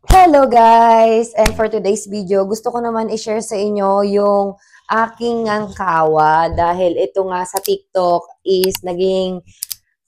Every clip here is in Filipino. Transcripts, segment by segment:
Hello guys! And for today's video, gusto ko naman i-share sa inyo yung aking ngangkawa dahil ito nga sa TikTok is naging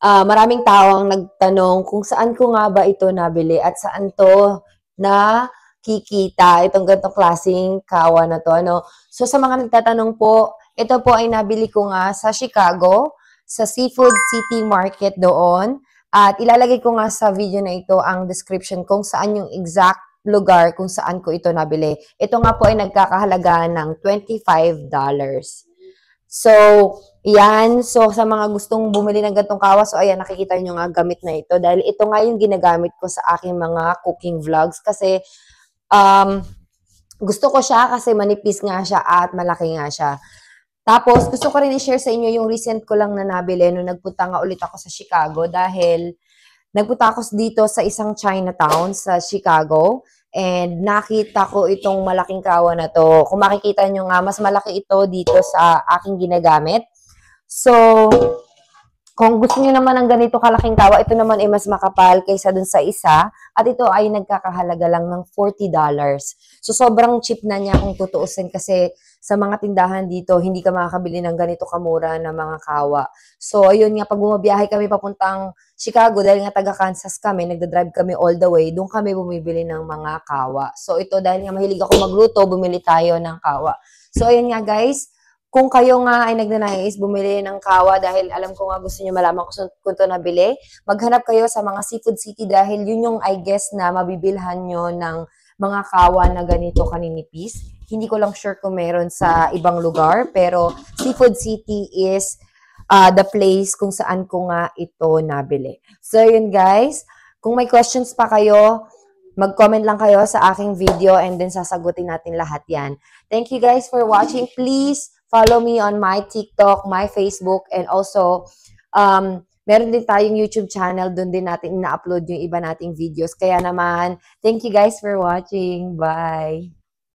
maraming tao ang nagtanong kung saan ko nga ba ito nabili at saan to na kikita itong ganitong klaseng kawa na to. Ano? So sa mga nagtatanong po, ito po ay nabili ko nga sa Chicago, sa Seafood City Market doon. At ilalagay ko nga sa video na ito ang description kung saan yung exact lugar kung saan ko ito nabili. Ito nga po ay nagkakahalaga ng $25. So, yan. So, sa mga gustong bumili ng gantong kawa, so ayan, nakikita nyo nga gamit na ito. Dahil ito nga yung ginagamit ko sa aking mga cooking vlogs. Kasi, um, gusto ko siya kasi manipis nga siya at malaki nga siya. Tapos, gusto ko rin i-share sa inyo yung recent ko lang na nabili nung nagpunta nga ulit ako sa Chicago dahil nagpunta ako dito sa isang Chinatown sa Chicago and nakita ko itong malaking kawa na to. Kung makikita nyo nga, mas malaki ito dito sa aking ginagamit. So, kung gusto niyo naman ng ganito kalaking kawa, ito naman ay mas makapal kaysa dun sa isa. At ito ay nagkakahalaga lang ng $40. So, sobrang cheap na niya kung tutuusin kasi sa mga tindahan dito, hindi ka makakabili ng ganito kamura na mga kawa. So, ayun nga, pag bumabiyahe kami papuntang Chicago, dahil nga taga Kansas kami, nagdadrive kami all the way, doon kami bumibili ng mga kawa. So, ito dahil nga mahilig ako magluto, bumili tayo ng kawa. So, ayun nga guys, kung kayo nga ay nagnanais bumili ng kawa dahil alam ko nga gusto niyo malaman kung ito nabili, maghanap kayo sa mga Seafood City dahil yun yung I guess na mabibilhan nyo ng mga kawa na ganito kaninipis. Hindi ko lang sure kung meron sa ibang lugar, pero Seafood City is the place kung saan ko nga ito nabili. So yun guys, kung may questions pa kayo, mag-comment lang kayo sa aking video and then sasagutin natin lahat yan. Thank you guys for watching. Please follow me on my TikTok, my Facebook, and also, meron din tayong YouTube channel. Doon din natin ina-upload yung iba nating videos. Kaya naman, thank you guys for watching. Bye!